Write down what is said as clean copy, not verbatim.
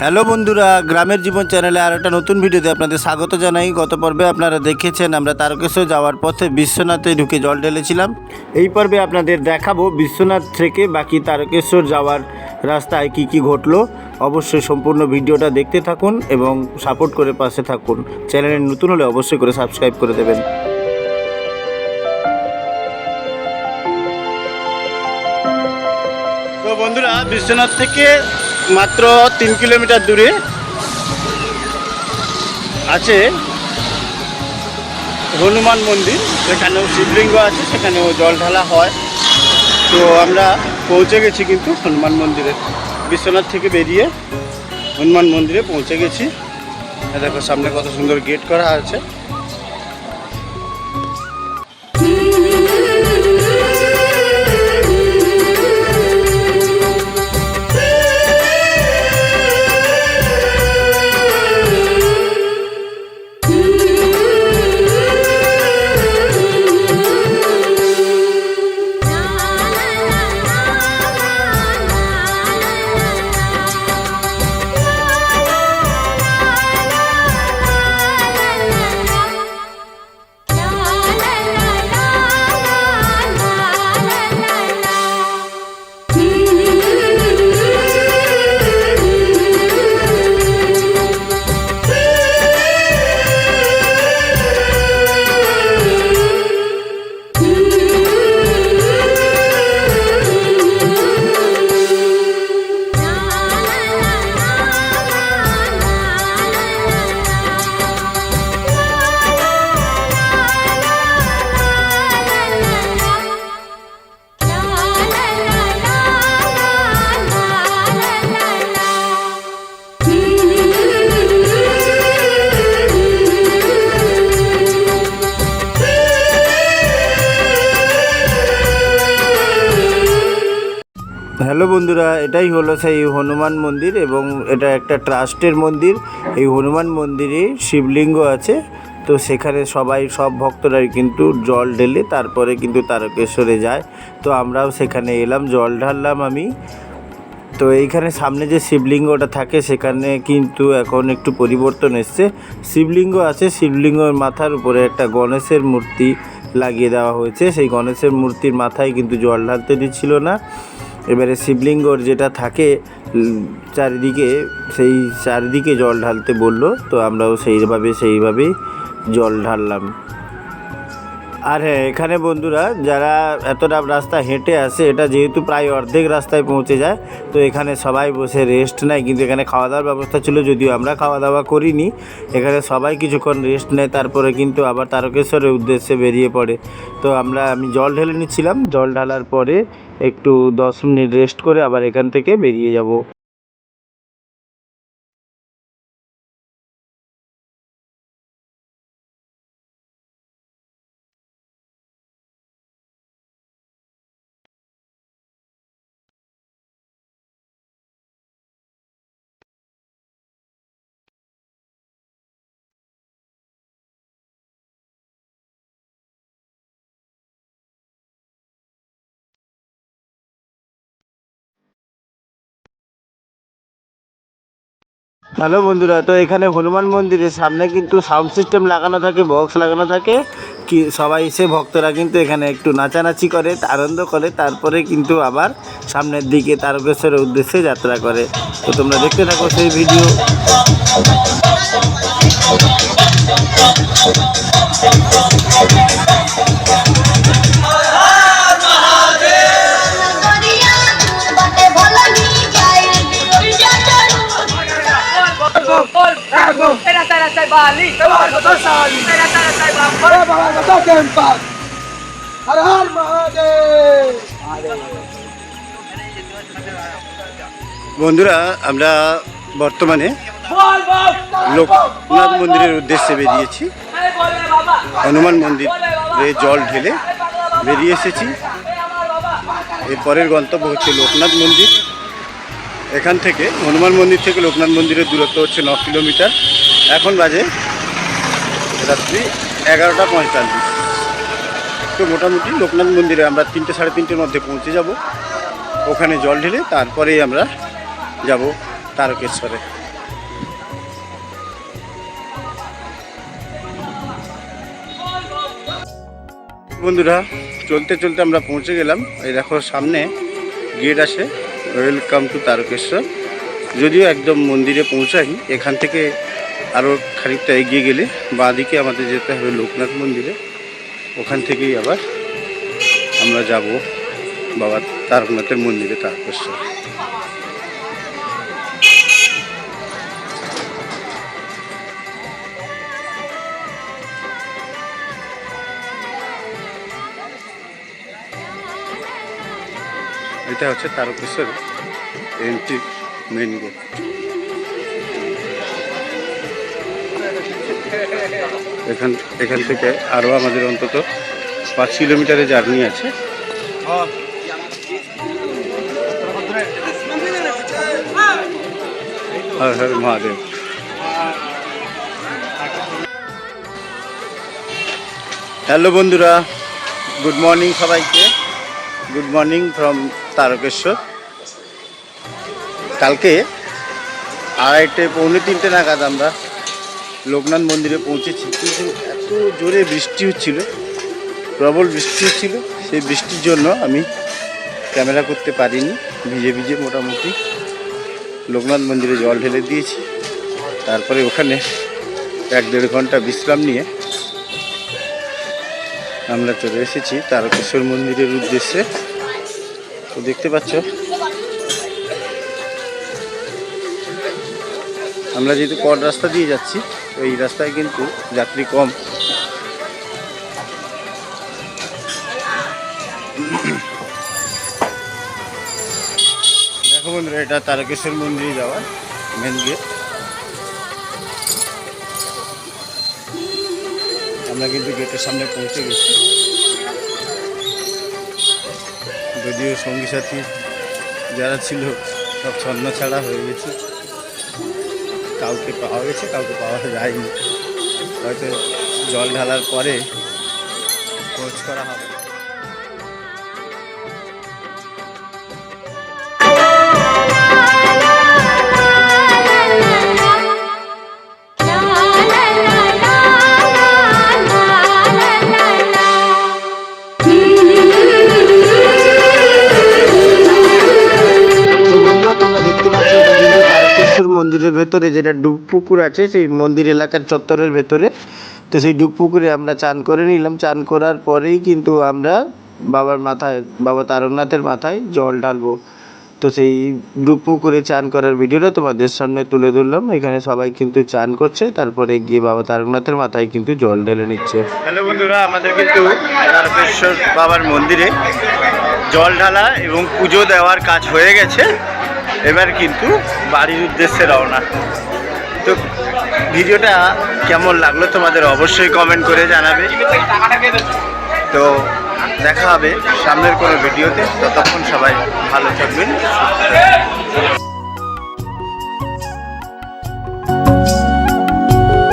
Hello বন্ধুরা, গ্রামের জীবন চ্যানেলে আর একটা নতুন ভিডিওতে আপনাদের স্বাগত জানাই। গত পর্বে আপনারা দেখেছেন আমরা তারকেশ্বর যাওয়ার পথে বিশ্বনাথে ঢুকে জল ঢেলেছিলাম। এই পর্বে আপনাদের দেখাবো বিশ্বনাথ থেকে বাকি তারকেশ্বর যাওয়ার রাস্তায় কি কি ঘটলো। অবশ্যই সম্পূর্ণ ভিডিওটা দেখতে থাকুন এবং সাপোর্ট করে পাশে থাকুন। চ্যানেলে নতুন হলে অবশ্যই করে সাবস্ক্রাইব করে দেবেন। তো বন্ধুরা, বিশ্বনাথ থেকে মাত্র 3 কিলোমিটার দূরে আছে হনুমান মন্দির। সেখানেও শিবলিঙ্গ আছে, সেখানেও জল ঢালা হয়। তো আমরা পৌঁছে গেছি কিন্তু হনুমান মন্দিরে। বিশ্বনাথ থেকে বেরিয়ে হনুমান মন্দিরে পৌঁছে গেছি। দেখো সামনে কত সুন্দর গেট করা আছে। হ্যালো বন্ধুরা, এটাই হলো সেই হনুমান মন্দির এবং এটা একটা ট্রাস্টের মন্দির। এই হনুমান মন্দিরে শিবলিঙ্গ আছে। তো সেখানে সব ভক্তরাই কিন্তু জল ঢেলে তারপরে কিন্তু তারকেশ্বরে যায়। তো আমরাও সেখানে এলাম, জল ঢাললাম আমি। তো এইখানে সামনে যে শিবলিঙ্গটা থাকে সেখানে কিন্তু এখন একটু পরিবর্তন এসছে। শিবলিঙ্গ আছে, শিবলিঙ্গের মাথার উপরে একটা গণেশের মূর্তি লাগিয়ে দেওয়া হয়েছে। সেই গণেশের মূর্তির মাথায় কিন্তু জল ঢালতে দিচ্ছিল না। এবারে শিবলিঙ্গর যেটা থাকে চারিদিকে, সেই চারিদিকে জল ঢালতে বললো। তো আমরাও সেইভাবেই জল ঢাললাম। আর হ্যাঁ, এখানে বন্ধুরা যারা এতটা রাস্তা হেঁটে আসে, এটা যেহেতু প্রায় অর্ধেক রাস্তায় পৌঁছে যায়, তো এখানে সবাই বসে রেস্ট নেয়। কিন্তু এখানে খাওয়া দাওয়ার ব্যবস্থা ছিল, যদিও আমরা খাওয়া দাওয়া করিনি। এখানে সবাই কিছুক্ষণ রেস্ট নেয়, তারপরে কিন্তু আবার তারকেশ্বরের উদ্দেশ্যে বেরিয়ে পড়ে। তো আমি জল ঢেলে নিচ্ছিলাম। জল ঢালার পরে একটু 10 মিনিট রেস্ট করে আবার এখান থেকে বেরিয়ে যাব। হ্যালো বন্ধুরা, তো এখানে হনুমান মন্দিরের সামনে কিন্তু সাউন্ড সিস্টেম লাগানো থাকে, বক্স লাগানো থাকে। কি সবাই এসে ভক্তরা কিন্তু এখানে একটু নাচানাচি করে, আনন্দ করে, তারপরে কিন্তু আবার সামনের দিকে তারকেশ্বরের উদ্দেশ্যে যাত্রা করে। তো তোমরা দেখতে থাকো সেই ভিডিও। বন্ধুরা, আমরা বর্তমানে লোকনাথ মন্দিরের উদ্দেশ্যে বেরিয়েছি। হনুমান মন্দিরে জল ঢেলে বেরিয়ে এসেছি। এর পরের গন্তব্য হচ্ছে লোকনাথ মন্দির। এখান থেকে হনুমান মন্দির থেকে লোকনাথ মন্দিরের দূরত্ব হচ্ছে 9 কিলোমিটার। এখন বাজে রাত্রি 11:45। তো মোটামুটি লোকনাথ মন্দিরে আমরা 3টে সাড়ে 3টের মধ্যে পৌঁছে যাব। ওখানে জল ঢেলে তারপরেই আমরা যাব তারকেশ্বরে। বন্ধুরা, চলতে চলতে আমরা পৌঁছে গেলাম। এই দেখো সামনে গেট আছে, ওয়েলকাম টু তারকেশ্বর। যদিও একদম মন্দিরে পৌঁছাই, এখান থেকে আরও খানিকটা এগিয়ে গেলে বাঁদিকে আমাদের যেতে হবে লোকনাথ মন্দিরে। ওখান থেকেই আবার আমরা যাব বাবা তারকনাথের মন্দিরে, তারকেশ্বর। এটা হচ্ছে তারকেশ্বর এন্ট্রি মেন গেট। এখান থেকে আরও আমাদের অন্তত 5 কিলোমিটারের জার্নি আছে। হর হর মহাদেব। হ্যালো বন্ধুরা, গুড মর্নিং সবাইকে। Good morning from Tarakeswar. কালকে 2:30 পৌনে 3টে নাগাদ আমরা লোকনাথ মন্দিরে পৌঁছেছি, কিন্তু এত জোরে বৃষ্টি হচ্ছিল, প্রবল বৃষ্টি হচ্ছিল। সেই বৃষ্টির জন্য আমি ক্যামেরা করতে পারিনি। ভিজে ভিজে মোটামুটি লোকনাথ মন্দিরে জল ঢেলে দিয়েছি। তারপরে ওখানে 1-1.5 ঘন্টা বিশ্রাম নিয়ে আমরা চলে এসেছি তারকেশ্বর মন্দিরের উদ্দেশ্যে। তো দেখতে পাচ্ছ আমরা যেহেতু কট রাস্তা দিয়ে যাচ্ছি, এই রাস্তায় কিন্তু যাত্রী কম। দেখো বন্ধুরা, এটা তারকেশ্বর মন্দিরে যাওয়ার মেন গেট। আমরা কিন্তু গেটের সামনে পৌঁছে গেছি। যদিও সঙ্গী সাথী যারা ছিল সব ছন্ন ছাড়া হয়ে গেছে, কাউকে পাওয়া গেছে, কাউকে পাওয়া যায়নি। হয়তো জল ঢালার পরে খোঁজ করা হবে। মন্দিরের ভেতরে যেটা ডুবপুকুর আছে, সেই মন্দির এলাকার চত্বরের ভেতরে। তো সেই ডুবপুকুরে আমরা চান করে নিলাম। চান করার পরেই কিন্তু আমরা বাবা তারকনাথের মাথায় জল ঢালবো। তো সেই ডুবপুকুরে চান করার ভিডিওটা তোমাদের সামনে তুলে ধরলাম। এখানে সবাই কিন্তু চান করছে, তারপরে গিয়ে বাবা তারকনাথের মাথায় কিন্তু জল ঢেলে নিচ্ছে। হ্যালো বন্ধুরা, আমাদের কিন্তু তারকেশ্বর বাবার মন্দিরে জল ঢালা এবং পুজো দেওয়ার কাজ হয়ে গেছে। এবার কিন্তু বাড়ির উদ্দেশ্যে রওনা। তো ভিডিওটা কেমন লাগলো তোমাদের অবশ্যই কমেন্ট করে জানাবে। তো দেখা হবে সামনের কোনো ভিডিওতে। ততক্ষণ সবাই ভালো থাকবেন, সুস্থ থাকবেন।